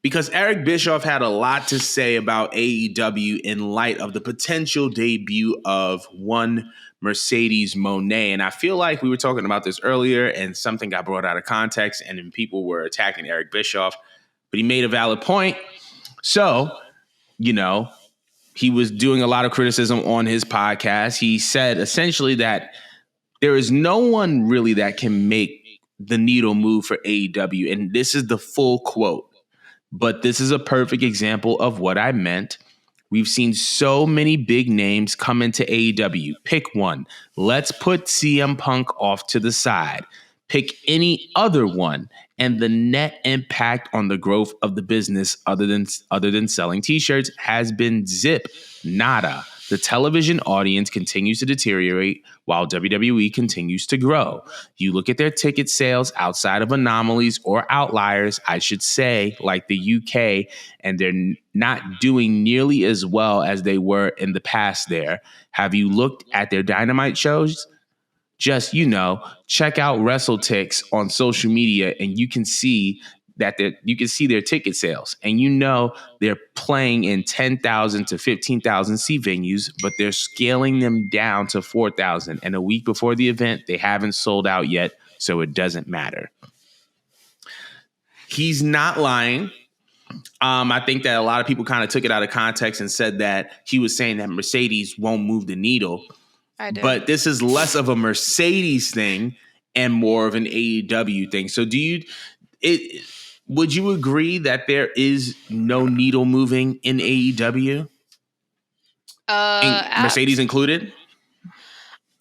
because Eric Bischoff had a lot to say about AEW in light of the potential debut of one Mercedes Moné. And I feel like we were talking about this earlier and something got brought out of context and then people were attacking Eric Bischoff, but he made a valid point. So, he was doing a lot of criticism on his podcast. He said essentially that there is no one really that can make the needle move for AEW. And this is the full quote, but this is a perfect example of what I meant. We've seen so many big names come into AEW. Pick one. Let's put CM Punk off to the side. Pick any other one, and the net impact on the growth of the business other than selling t-shirts has been zip, nada. The television audience continues to deteriorate while WWE continues to grow. You look at their ticket sales outside of anomalies or outliers, I should say, like the UK, and they're not doing nearly as well as they were in the past there. Have you looked at their Dynamite shows? Just, check out WrestleTix on social media and you can see that their ticket sales, and they're playing in 10,000 to 15,000 seat venues, but they're scaling them down to 4,000. And a week before the event, they haven't sold out yet, so it doesn't matter. He's not lying. I think that a lot of people kind of took it out of context and said that he was saying that Mercedes won't move the needle. I do. But this is less of a Mercedes thing and more of an AEW thing. So would you agree that there is no needle moving in AEW? Mercedes included?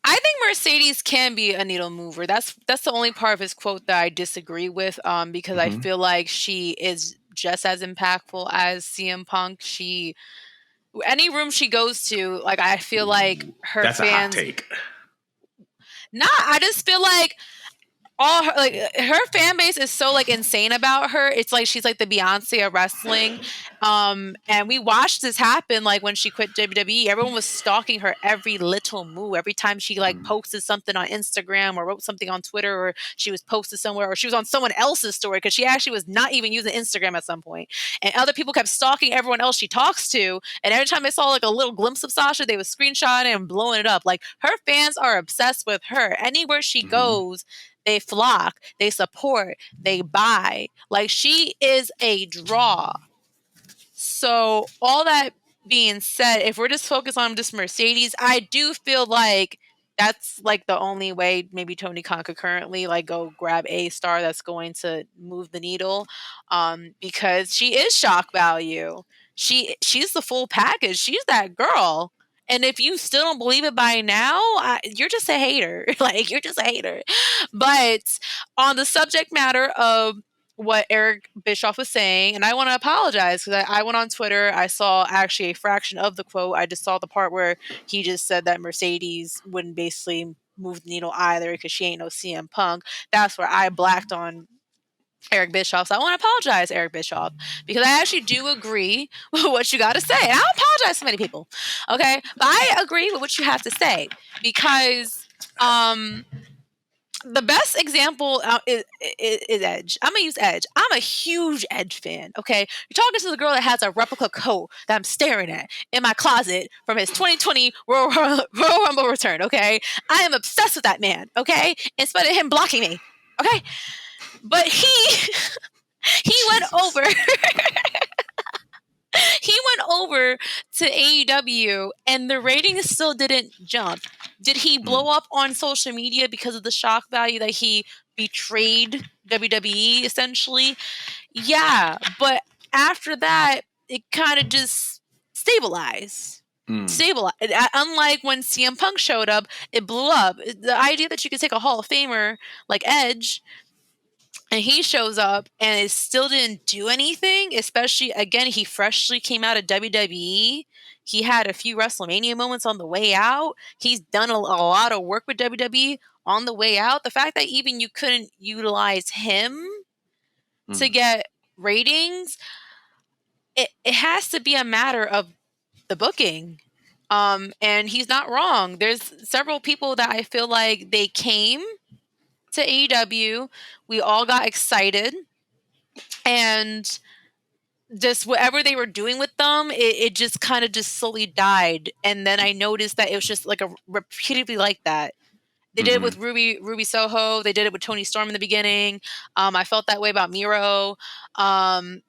I think Mercedes can be a needle mover. That's the only part of his quote that I disagree with, because I feel like she is just as impactful as CM Punk. Any room she goes to, like, I feel like her That's fans. That's a hot take. Nah, I just feel like her fan base is so insane about her. It's like she's like the Beyonce of wrestling. And we watched this happen when she quit WWE. Everyone was stalking her every little move. Every time she posted something on Instagram or wrote something on Twitter, or she was posted somewhere, or she was on someone else's story, because she actually was not even using Instagram at some point. And other people kept stalking everyone else she talks to. And every time they saw a little glimpse of Sasha, they would screenshot it and blowing it up. Her fans are obsessed with her. Anywhere she goes, they flock, they support, they buy. She is a draw. So all that being said, if we're just focused on just Mercedes, I do feel like that's the only way maybe Tony Khan could currently go grab a star that's going to move the needle, because she is shock value. She's the full package. She's that girl. And if you still don't believe it by now, you're just a hater. You're just a hater. But on the subject matter of what Eric Bischoff was saying, and I want to apologize because I went on Twitter. I saw actually a fraction of the quote. I just saw the part where he just said that Mercedes wouldn't basically move the needle either because she ain't no CM Punk. That's where I blacked on Eric Bischoff. So I want to apologize, Eric Bischoff, because I actually do agree with what you got to say. And I don't apologize to many people, okay? But I agree with what you have to say, because the best example is Edge. I'm going to use Edge. I'm a huge Edge fan, okay? You're talking to the girl that has a replica coat that I'm staring at in my closet from his 2020 Royal Rumble return, okay? I am obsessed with that man, okay? In spite of him blocking me, okay? But he went over. He went over to AEW and the ratings still didn't jump. Did he blow up on social media because of the shock value that he betrayed WWE essentially? Yeah, but after that, it kind of just stabilized. Unlike when CM Punk showed up, it blew up. The idea that you could take a Hall of Famer like Edge and he shows up and it still didn't do anything, especially, again, he freshly came out of WWE. He had a few WrestleMania moments on the way out. He's done a lot of work with WWE on the way out. The fact that even you couldn't utilize him to get ratings, it has to be a matter of the booking. And he's not wrong. There's several people that I feel like they came to AEW. We all got excited, and just whatever they were doing with them, it just kind of just slowly died. And then I noticed that it was just like a repeatedly like that. They did it with Ruby Soho. They did it with Tony Storm in the beginning. I felt that way about Miro. I'm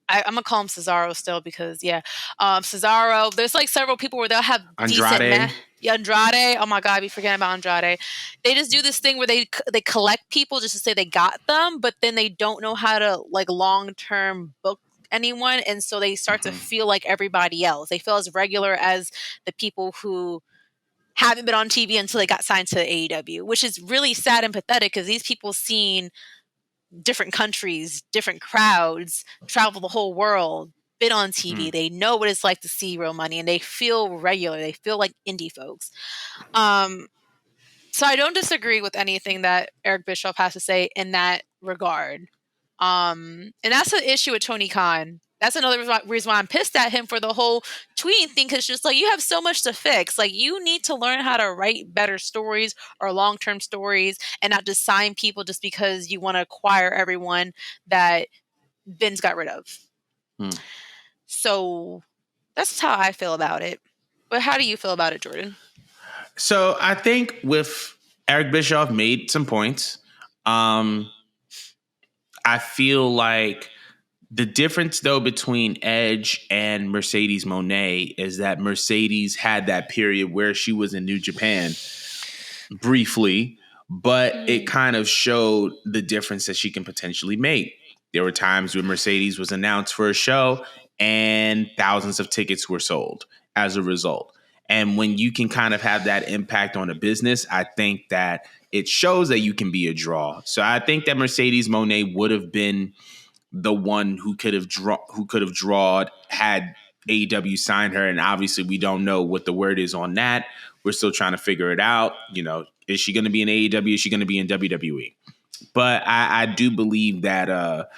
gonna call him Cesaro still because Cesaro. There's like several people where they'll have decent Andrade. Andrade. Oh my God, we forget about Andrade. They just do this thing where they collect people just to say they got them, but then they don't know how to like long term book anyone, and so they start to feel like everybody else. They feel as regular as the people who haven't been on TV until they got signed to AEW, which is really sad and pathetic because these people seen different countries, different crowds, travel the whole world, been on TV. They know what it's like to see real money and they feel regular. They feel like indie folks. So I don't disagree with anything that Eric Bischoff has to say in that regard. And that's the issue with Tony Khan. That's another reason why I'm pissed at him for the whole tweeting thing. Because just like you have so much to fix, like you need to learn how to write better stories or long-term stories, and not just sign people just because you want to acquire everyone that Vince got rid of. So that's how I feel about it. But how do you feel about it, Jordan? So I think with Eric Bischoff made some points. I feel like the difference, though, between Edge and Mercedes Moné is that Mercedes had that period where she was in New Japan briefly, but it kind of showed the difference that she can potentially make. There were times when Mercedes was announced for a show and thousands of tickets were sold as a result. And when you can kind of have that impact on a business, I think that it shows that you can be a draw. So I think that Mercedes Moné would have been the one who could have drawed had AEW signed her. And obviously we don't know what the word is on that. We're still trying to figure it out. You know, is she going to be in AEW? Is she going to be in WWE? But I do believe that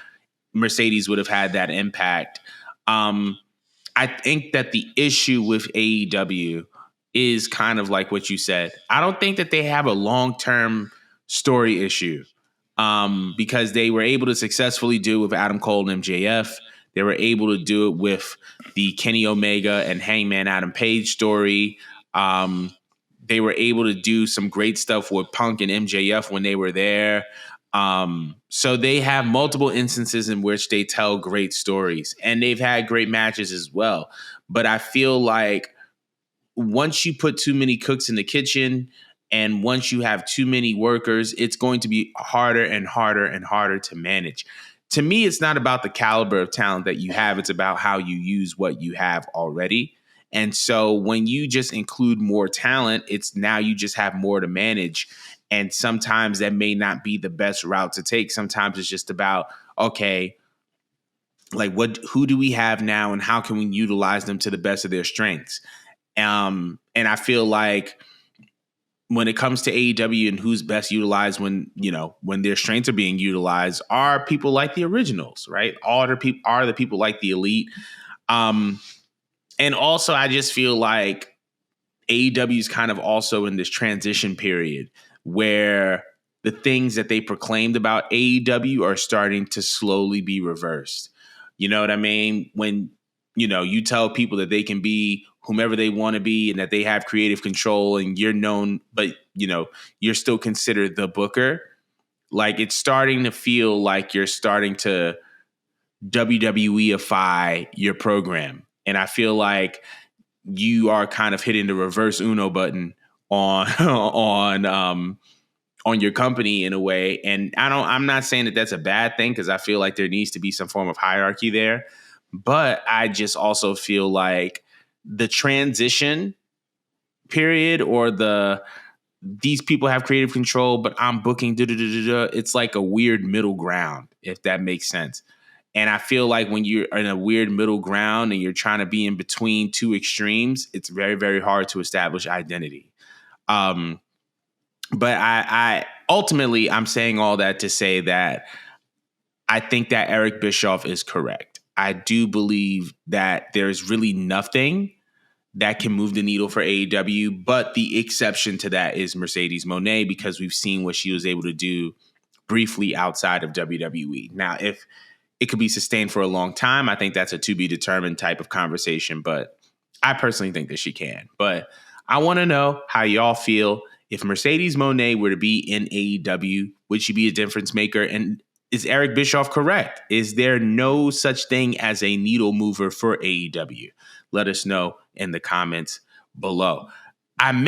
Mercedes would have had that impact. I think that the issue with AEW is kind of like what you said. I don't think that they have a long-term story issue because they were able to successfully do it with Adam Cole and MJF. They were able to do it with the Kenny Omega and Hangman Adam Page story. They were able to do some great stuff with Punk and MJF when they were there. So they have multiple instances in which they tell great stories, and they've had great matches as well. But I feel like once you put too many cooks in the kitchen and once you have too many workers, it's going to be harder and harder and harder to manage. To me, it's not about the caliber of talent that you have. It's about how you use what you have already. And so when you just include more talent, it's now you just have more to manage. And sometimes that may not be the best route to take. Sometimes it's just about, okay, like who do we have now and how can we utilize them to the best of their strengths? And I feel like when it comes to AEW and who's best utilized when their strengths are being utilized are people like the originals, right? All the people are the people like the elite. And also I just feel like AEW is kind of also in this transition period where the things that they proclaimed about AEW are starting to slowly be reversed. You know what I mean? When, you tell people that they can be whomever they want to be and that they have creative control and you're known, but, you're still considered the booker. Like it's starting to feel like you're starting to WWE-ify your program. And I feel like you are kind of hitting the reverse Uno button on your company in a way. And I'm not saying that that's a bad thing because I feel like there needs to be some form of hierarchy there. But I just also feel like the transition period or these people have creative control, but I'm booking, it's like a weird middle ground, if that makes sense. And I feel like when you're in a weird middle ground and you're trying to be in between two extremes, it's very, very hard to establish identity. But I ultimately, I'm saying all that to say that I think that Eric Bischoff is correct. I do believe that there's really nothing that can move the needle for AEW, but the exception to that is Mercedes Moné because we've seen what she was able to do briefly outside of WWE. Now, if it could be sustained for a long time. I think that's a to be determined type of conversation, but I personally think that she can. But I want to know how y'all feel. If Mercedes Moné were to be in AEW, would she be a difference maker? And is Eric Bischoff correct? Is there no such thing as a needle mover for AEW? Let us know in the comments below. I